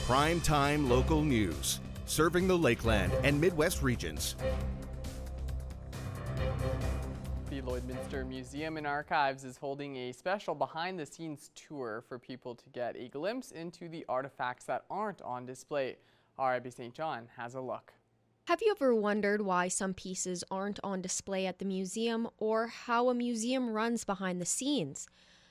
Prime-time local news, serving the Lakeland and Midwest regions. The Lloydminster Museum and Archives is holding a special behind-the-scenes tour for people to get a glimpse into the artifacts that aren't on display. Our Abby St. John has a look. Have you ever wondered why some pieces aren't on display at the museum or how a museum runs behind the scenes?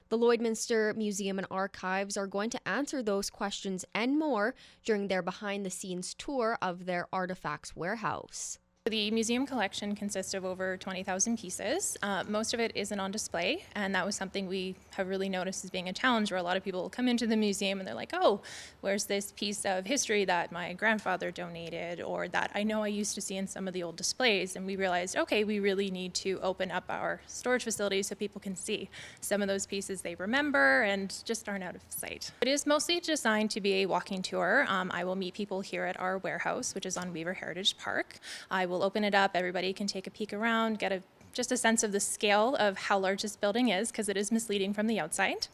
The Lloydminster Museum and Archives are going to answer those questions and more during their behind-the-scenes tour of their artifacts warehouse. The museum collection consists of over 20,000 pieces. Most of it isn't on display, and that was something we have really noticed as being a challenge, where a lot of people come into the museum and they're like, oh, where's this piece of history that my grandfather donated, or that I know I used to see in some of the old displays. And we realized, okay, we really need to open up our storage facilities so people can see some of those pieces they remember and just aren't out of sight. It is mostly designed to be a walking tour. I will meet people here at our warehouse, which is on Weaver Heritage Park. I will open it up, everybody can take a peek around, get just a sense of the scale of how large this building is, because it is misleading from the outside.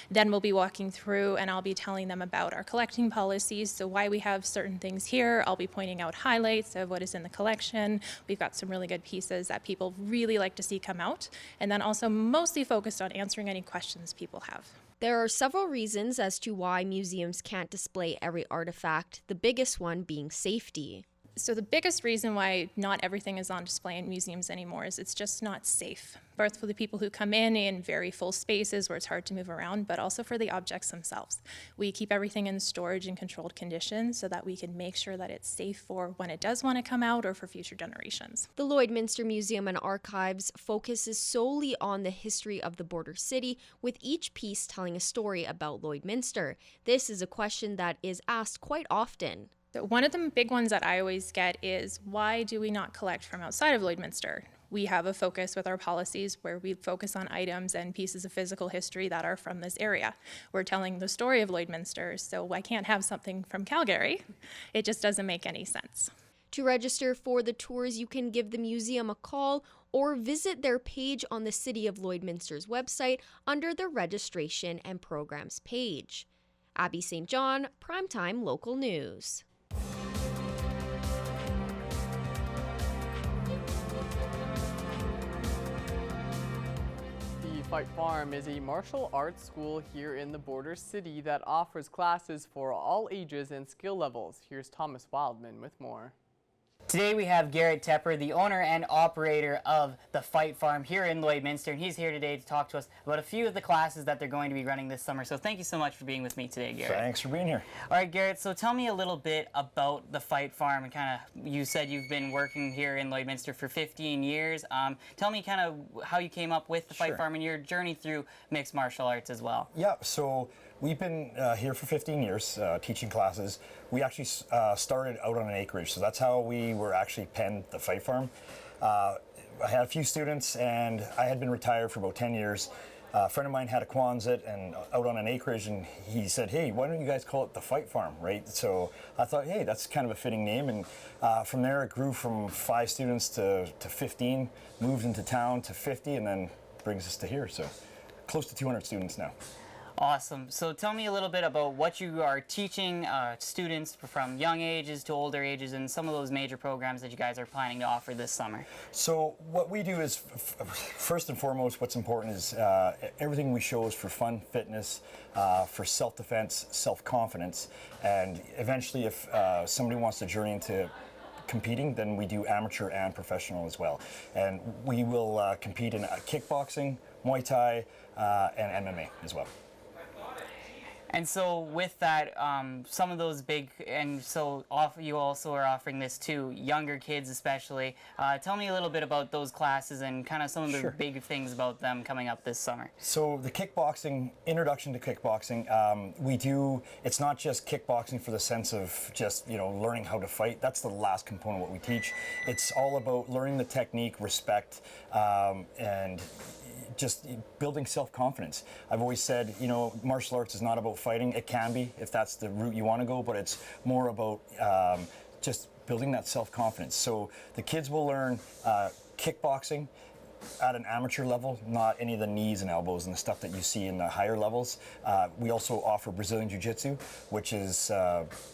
Then we'll be walking through and I'll be telling them about our collecting policies, so why we have certain things here. I'll be pointing out highlights of what is in the collection. We've got some really good pieces that people really like to see come out, and then also mostly focused on answering any questions people have. There are several reasons as to why museums can't display every artifact, the biggest one being safety. So the biggest reason why not everything is on display in museums anymore is it's just not safe, both for the people who come in very full spaces where it's hard to move around, but also for the objects themselves. We keep everything in storage and controlled conditions so that we can make sure that it's safe for when it does want to come out or for future generations. The Lloydminster Museum and Archives focuses solely on the history of the border city, with each piece telling a story about Lloydminster. This is a question that is asked quite often. So one of the big ones that I always get is, why do we not collect from outside of Lloydminster? We have a focus with our policies where we focus on items and pieces of physical history that are from this area. We're telling the story of Lloydminster, so I can't have something from Calgary. It just doesn't make any sense. To register for the tours, you can give the museum a call or visit their page on the City of Lloydminster's website under the Registration and Programs page. Abby St. John, Primetime Local News. Fight Farm is a martial arts school here in the border city that offers classes for all ages and skill levels. Here's Thomas Wildman with more. Today we have Garrett Tepper, the owner and operator of the Fight Farm here in Lloydminster, and he's here today to talk to us about a few of the classes that they're going to be running this summer. So thank you so much for being with me today, Garrett. Thanks for being here. All right, Garrett, so tell me a little bit about the Fight Farm, and kind of, you said you've been working here in Lloydminster for 15 years. Tell me kind of how you came up with the Fight Farm and your journey through mixed martial arts as well. Yeah, so we've been here for 15 years teaching classes. We actually started out on an acreage, so that's how we were actually penned the Fight Farm. I had a few students, and I had been retired for about 10 years. A friend of mine had a Quonset and out on an acreage, and he said, hey, why don't you guys call it the Fight Farm, right? So I thought, hey, that's kind of a fitting name, and from there it grew from 5 students to 15, moved into town to 50, and then brings us to here, so close to 200 students now. Awesome. So tell me a little bit about what you are teaching students from young ages to older ages, and some of those major programs that you guys are planning to offer this summer. So what we do is, first and foremost, what's important is everything we show is for fun, fitness, for self-defense, self-confidence, and eventually if somebody wants to journey into competing, then we do amateur and professional as well. And we will compete in kickboxing, Muay Thai, and MMA as well. And so with that, some of those big, and so you also are offering this to younger kids especially. Tell me a little bit about those classes and kind of some of the big things about them coming up this summer. So the kickboxing, introduction to kickboxing, we do, it's not just kickboxing for the sense of just, learning how to fight. That's the last component of what we teach. It's all about learning the technique, respect, and just building self-confidence. I've always said, martial arts is not about fighting. It can be if that's the route you want to go, but it's more about just building that self-confidence. So the kids will learn kickboxing, at an amateur level, not any of the knees and elbows and the stuff that you see in the higher levels. We also offer Brazilian Jiu-Jitsu, which is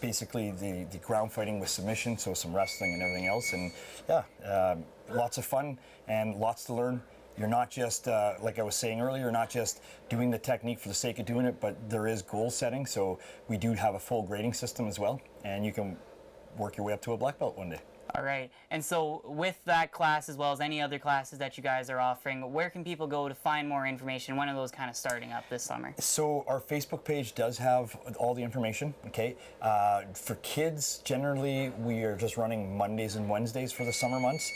basically the ground fighting with submission, so some wrestling and everything else. And yeah, lots of fun and lots to learn. You're not just, like I was saying earlier, you're not just doing the technique for the sake of doing it, but there is goal setting. So we do have a full grading system as well, and you can work your way up to a black belt one day. All right. And so with that class, as well as any other classes that you guys are offering, where can people go to find more information? When are those kind of starting up this summer? So our Facebook page does have all the information, okay? For kids, generally, we are just running Mondays and Wednesdays for the summer months.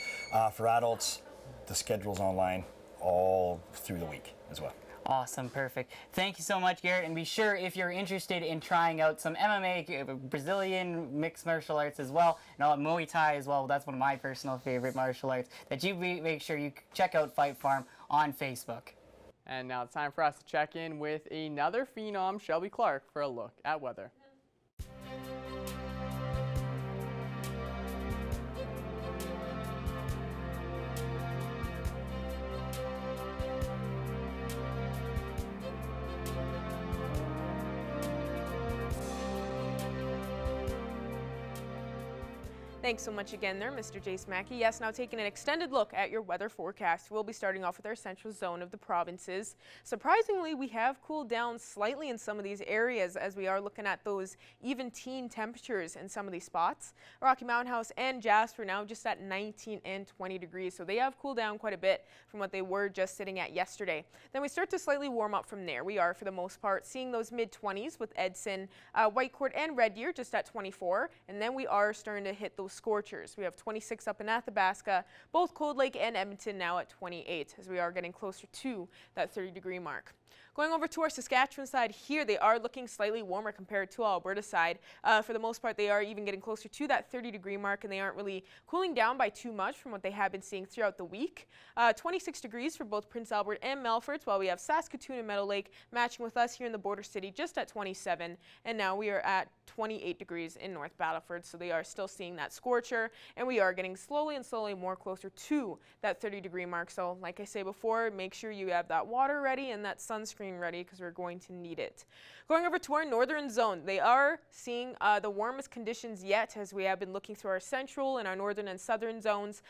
For adults, the schedule's online all through the week as well. Awesome, perfect. Thank you so much, Garrett. And be sure, if you're interested in trying out some MMA, Brazilian mixed martial arts as well, and Muay Thai as well, that's one of my personal favorite martial arts, that you make sure you check out Fight Farm on Facebook. And now it's time for us to check in with another phenom, Shelby Clark, for a look at weather. Thanks so much again there, Mr. Jace Mackey. Yes, now taking an extended look at your weather forecast. We'll be starting off with our central zone of the provinces. Surprisingly, we have cooled down slightly in some of these areas as we are looking at those even teen temperatures in some of these spots. Rocky Mountain House and Jasper now just at 19 and 20 degrees, so they have cooled down quite a bit from what they were just sitting at yesterday. Then we start to slightly warm up from there. We are, for the most part, seeing those mid-20s with Edson, Whitecourt, and Red Deer just at 24, and then we are starting to hit those scorchers. We have 26 up in Athabasca, both Cold Lake and Edmonton now at 28 as we are getting closer to that 30-degree mark. Going over to our Saskatchewan side here, they are looking slightly warmer compared to Alberta side. For the most part, they are even getting closer to that 30-degree mark, and they aren't really cooling down by too much from what they have been seeing throughout the week. 26 degrees for both Prince Albert and Melfort, while we have Saskatoon and Meadow Lake matching with us here in the border city just at 27, and now we are at 28 degrees in North Battleford, so they are still seeing that scorcher, and we are getting slowly more closer to that 30-degree mark. So like I say before, make sure you have that water ready and that sunscreen ready because we're going to need it. Going over to our northern zone, they are seeing the warmest conditions yet as we have been looking through our central and our northern and southern zones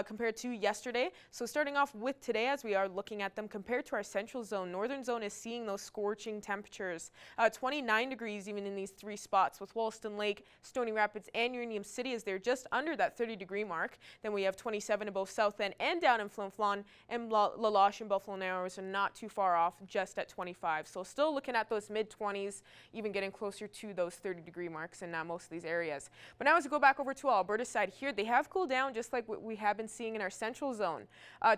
compared to yesterday. So starting off with today as we are looking at them compared to our central zone, northern zone is seeing those scorching temperatures. 29 degrees even in these three spots with Wollaston Lake, Stony Rapids, and Uranium City as they're just under that 30-degree mark. Then we have 27 in both South End and down in Flin Flon, and La Loche and Buffalo Narrows are not too far off, just at 25. So still looking at those mid-20s, even getting closer to those 30-degree marks in most of these areas. But now as we go back over to Alberta side here, they have cooled down just like what we have been seeing in our central zone.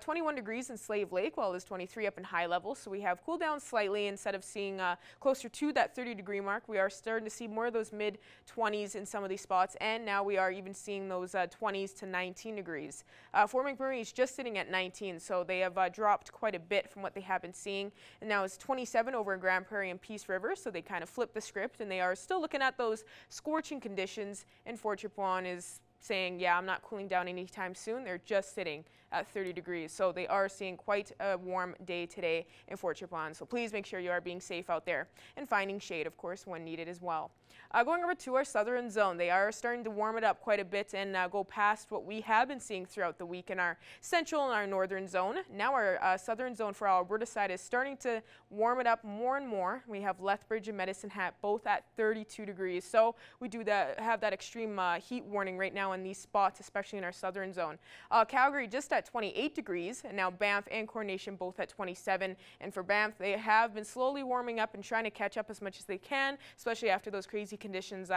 21 degrees in Slave Lake, while it's 23 up in High Level. So we have cooled down slightly instead of seeing closer to that 30-degree mark. We are starting to see more of those mid-20s in some of these spots, and now we are even seeing those 20s to 19 degrees. Fort McMurray is just sitting at 19, so they have dropped quite a bit from what they have been seeing, and now it's 27 over in Grand Prairie and Peace River, so they kind of flipped the script, and they are still looking at those scorching conditions, and Fort Chipewyan is saying, yeah, I'm not cooling down anytime soon. They're just sitting at 30 degrees. So they are seeing quite a warm day today in Fort Chipewyan. So please make sure you are being safe out there and finding shade, of course, when needed as well. Going over to our southern zone, they are starting to warm it up quite a bit and go past what we have been seeing throughout the week in our central and our northern zone. Now our southern zone for our Alberta side is starting to warm it up more and more. We have Lethbridge and Medicine Hat both at 32 degrees. So we do have that extreme heat warning right now in these spots, especially in our southern zone. Calgary just at 28 degrees, and now Banff and Coronation both at 27. And for Banff, they have been slowly warming up and trying to catch up as much as they can, especially after those crazy conditions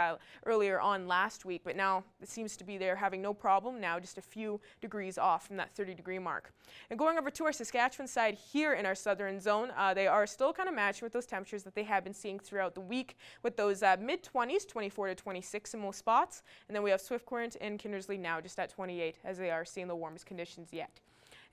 earlier on last week. But now it seems to be they're having no problem now, just a few degrees off from that 30-degree mark. And going over to our Saskatchewan side here in our southern zone, they are still kind of matching with those temperatures that they have been seeing throughout the week, with those mid-20s, 24 to 26 in most spots. And then we have Swift Current and Kindersley now just at 28 as they are seeing the warmest conditions yet.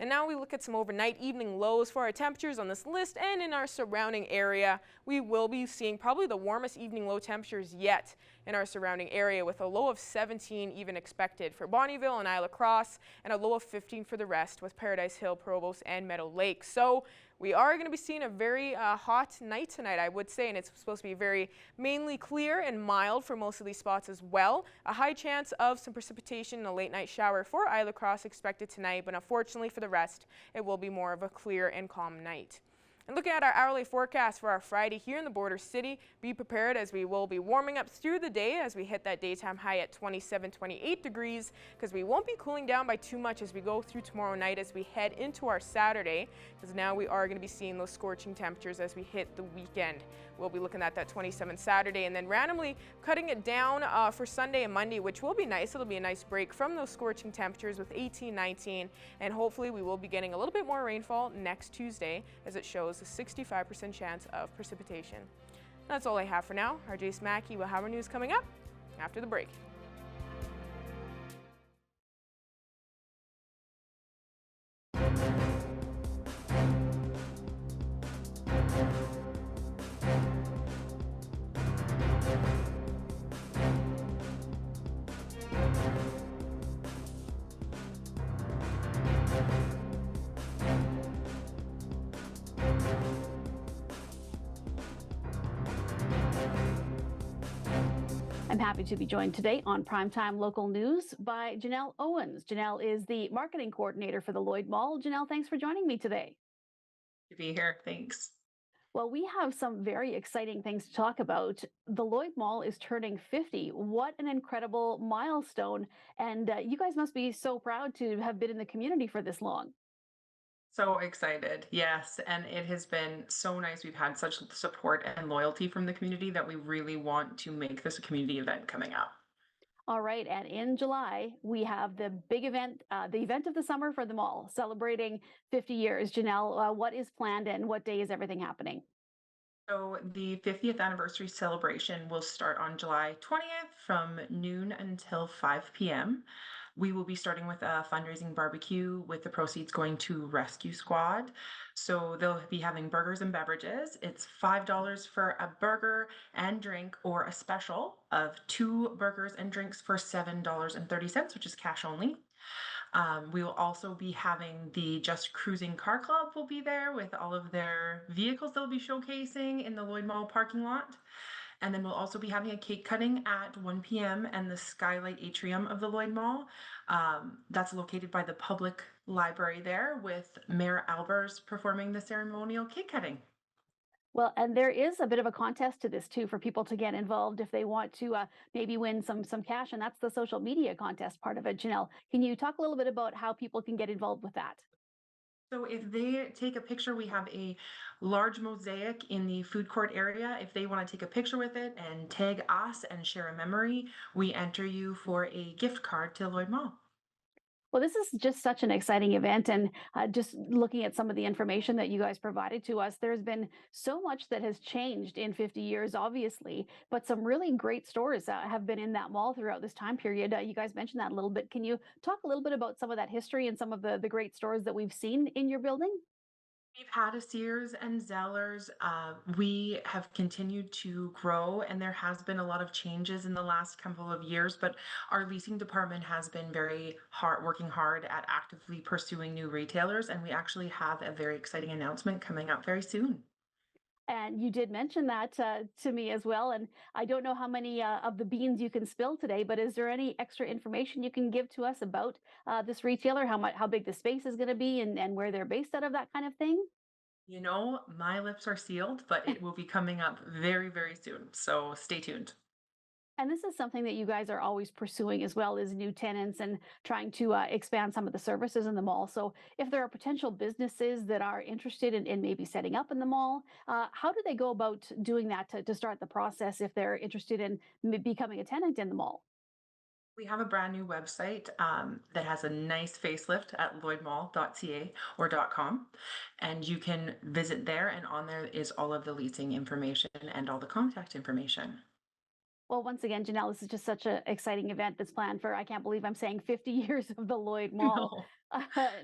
And now we look at some overnight evening lows for our temperatures on this list and in our surrounding area. We will be seeing probably the warmest evening low temperatures yet in our surrounding area, with a low of 17 even expected for Bonnyville and Isla Cross, and a low of 15 for the rest with Paradise Hill, Provost, and Meadow Lake. So we are going to be seeing a very hot night tonight, I would say, and it's supposed to be very mainly clear and mild for most of these spots as well. A high chance of some precipitation and a late night shower for Isla Cross expected tonight, but unfortunately for the rest, it will be more of a clear and calm night. And looking at our hourly forecast for our Friday here in the border city, be prepared as we will be warming up through the day as we hit that daytime high at 27, 28 degrees, because we won't be cooling down by too much as we go through tomorrow night as we head into our Saturday, because now we are going to be seeing those scorching temperatures as we hit the weekend. We'll be looking at that 27 Saturday and then randomly cutting it down for Sunday and Monday, which will be nice. It'll be a nice break from those scorching temperatures with 18, 19, and hopefully we will be getting a little bit more rainfall next Tuesday as it shows a 65% chance of precipitation. That's all I have for now. Our Jace Mackey will have our news coming up after the break. I'm happy to be joined today on Primetime Local News by Janelle Owens. Janelle is the marketing coordinator for the Lloyd Mall. Janelle, thanks for joining me today. To be here. Thanks. Well, we have some very exciting things to talk about. The Lloyd Mall is turning 50. What an incredible milestone. And you guys must be so proud to have been in the community for this long. So excited. Yes. And it has been so nice. We've had such support and loyalty from the community that we really want to make this a community event coming up. All right. And in July, we have the big event, the event of the summer for the mall, celebrating 50 years. Janelle, what is planned and what day is everything happening? So the 50th anniversary celebration will start on July 20th from noon until 5 p.m. We will be starting with a fundraising barbecue with the proceeds going to Rescue Squad. So they'll be having burgers and beverages. It's $5 for a burger and drink, or a special of 2 burgers and drinks for $7.30, which is cash only. We will also be having the Just Cruising Car Club will be there with all of their vehicles they'll be showcasing in the Lloyd Mall parking lot. And then we'll also be having a cake cutting at 1 p.m. and the Skylight Atrium of the Lloyd Mall. That's located by the public library there, with Mayor Albers performing the ceremonial cake cutting. Well, and there is a bit of a contest to this too for people to get involved if they want to maybe win some cash, and that's the social media contest part of it. Janelle, can you talk a little bit about how people can get involved with that? So if they take a picture, we have a large mosaic in the food court area. If they want to take a picture with it and tag us and share a memory, we enter you for a gift card to Lloyd Mall. Well, this is just such an exciting event. And just looking at some of the information that you guys provided to us, there's been so much that has changed in 50 years, obviously, but some really great stores have been in that mall throughout this time period. You guys mentioned that a little bit. Can you talk a little bit about some of that history and some of the great stores that we've seen in your building? We've had a Sears and Zellers. We have continued to grow, and there has been a lot of changes in the last couple of years, but our leasing department has been very hard, working hard at actively pursuing new retailers, and we actually have a very exciting announcement coming up very soon. And you did mention that to me as well. And I don't know how many of the beans you can spill today, but is there any extra information you can give to us about this retailer, how big the space is going to be and where they're based out of, that kind of thing? You know, my lips are sealed, but it will be coming up very, very soon. So stay tuned. And this is something that you guys are always pursuing as well, as new tenants and trying to expand some of the services in the mall. So if there are potential businesses that are interested in maybe setting up in the mall, how do they go about doing that to start the process if they're interested in becoming a tenant in the mall? We have a brand new website that has a nice facelift at lloydmall.ca or .com, and you can visit there, and on there is all of the leasing information and all the contact information. Well, once again, Janelle, this is just such an exciting event that's planned for, I can't believe I'm saying 50 years of the Lloyd Mall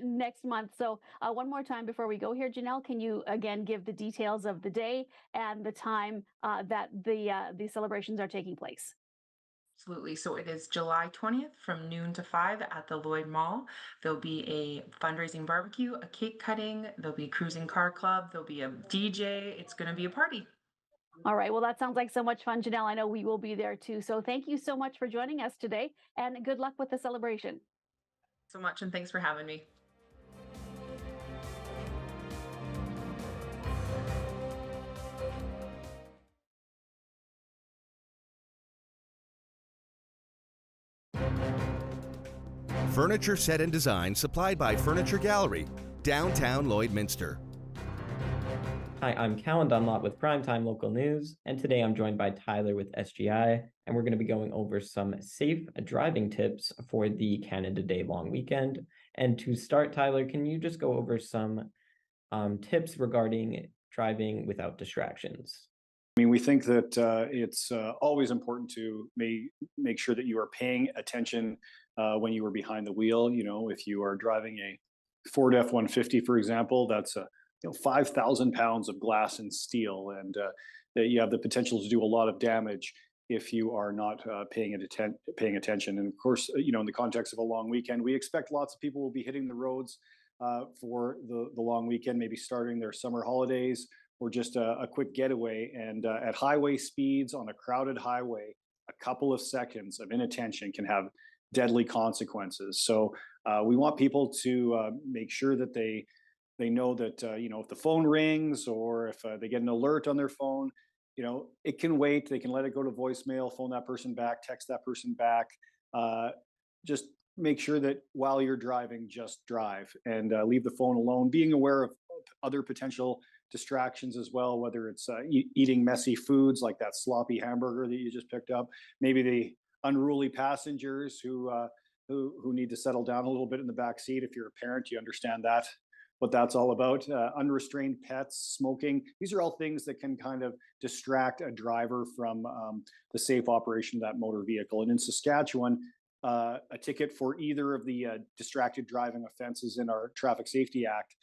next month. So one more time before we go here, Janelle, can you again give the details of the day and the time that the celebrations are taking place? Absolutely. So it is July 20th from noon to 5 at the Lloyd Mall. There'll be a fundraising barbecue, a cake cutting, there'll be a cruising car club, there'll be a DJ. It's going to be a party. All right. Well, that sounds like so much fun, Janelle. I know we will be there too. So thank you so much for joining us today and good luck with the celebration. So much, and thanks for having me. Furniture set and design supplied by Furniture Gallery, downtown Lloydminster. Hi, I'm Callan Dunlop with Primetime Local News, and today I'm joined by Tyler with SGI, and we're going to be going over some safe driving tips for the Canada Day long weekend. And to start, Tyler, can you just go over some tips regarding driving without distractions? I mean, we think that it's always important to make sure that you are paying attention when you are behind the wheel. You know, if you are driving a Ford F-150, for example, that's 5,000 pounds of glass and steel, and that you have the potential to do a lot of damage if you are not paying attention. And of course, in the context of a long weekend, we expect lots of people will be hitting the roads for the long weekend, maybe starting their summer holidays or just a quick getaway. And at highway speeds on a crowded highway, a couple of seconds of inattention can have deadly consequences. So we want people to make sure that they know that if the phone rings or if they get an alert on their phone, it can wait. They can let it go to voicemail, phone that person back, text that person back. Just make sure that while you're driving, just drive and leave the phone alone. Being aware of other potential distractions as well, whether it's eating messy foods like that sloppy hamburger that you just picked up, maybe the unruly passengers who need to settle down a little bit in the back seat. If you're a parent, you understand what that's all about. Unrestrained pets, smoking. These are all things that can kind of distract a driver from the safe operation of that motor vehicle. And in Saskatchewan, a ticket for either of the distracted driving offenses in our Traffic Safety Act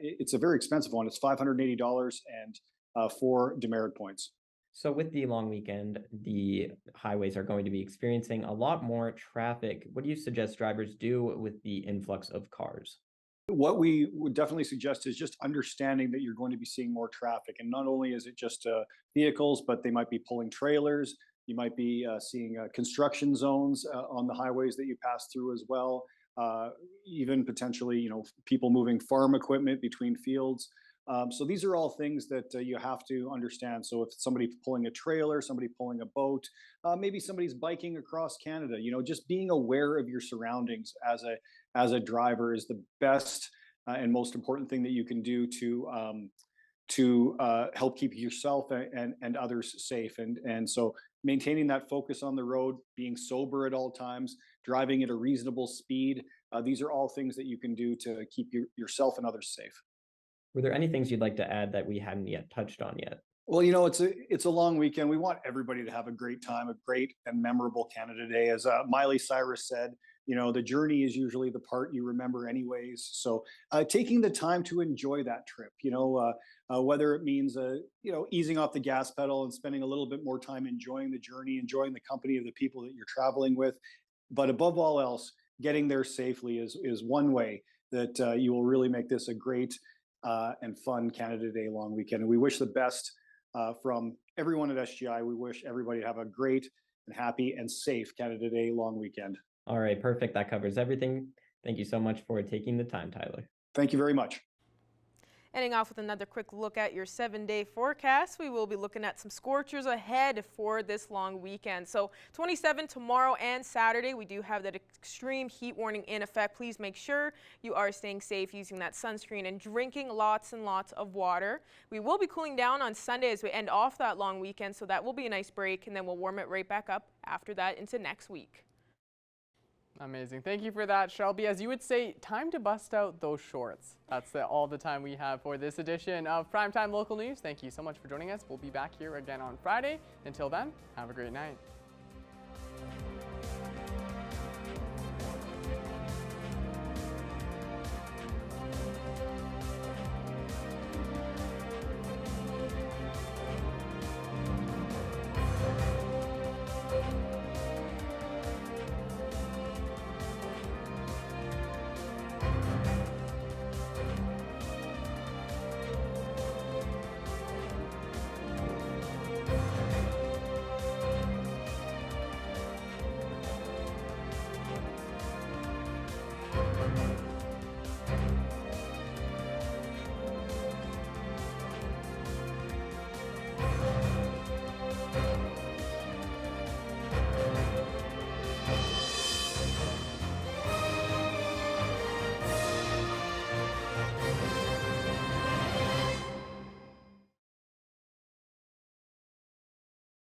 it's a very expensive one. It's $580 and 4 demerit points. So with the long weekend, the highways are going to be experiencing a lot more traffic. What do you suggest drivers do with the influx of cars? What we would definitely suggest is just understanding that you're going to be seeing more traffic. And not only is it just vehicles, but they might be pulling trailers. You might be seeing construction zones on the highways that you pass through as well. Even potentially, people moving farm equipment between fields. So these are all things that you have to understand. So if somebody's pulling a trailer, somebody pulling a boat, maybe somebody's biking across Canada, just being aware of your surroundings as a driver is the best and most important thing that you can do to help keep yourself and others safe. And so maintaining that focus on the road, being sober at all times, driving at a reasonable speed. These are all things that you can do to keep yourself and others safe. Were there any things you'd like to add that we hadn't yet touched on yet? Well, it's a long weekend. We want everybody to have a great time, a great and memorable Canada Day. As Miley Cyrus said, the journey is usually the part you remember anyways. So taking the time to enjoy that trip, whether it means, easing off the gas pedal and spending a little bit more time enjoying the journey, enjoying the company of the people that you're traveling with. But above all else, getting there safely is one way that you will really make this a great and fun Canada Day long weekend. And we wish the best from everyone at SGI. We wish everybody to have a great and happy and safe Canada Day long weekend. All right, perfect. That covers everything. Thank you so much for taking the time, Tyler. Thank you very much. Ending off with another quick look at your 7-day forecast. We will be looking at some scorchers ahead for this long weekend. So 27 tomorrow and Saturday, we do have that extreme heat warning in effect. Please make sure you are staying safe, using that sunscreen and drinking lots and lots of water. We will be cooling down on Sunday as we end off that long weekend, so that will be a nice break, and then we'll warm it right back up after that into next week. Amazing. Thank you for that, Shelby. As you would say, time to bust out those shorts. That's all the time we have for this edition of Primetime Local News. Thank you so much for joining us. We'll be back here again on Friday. Until then, have a great night.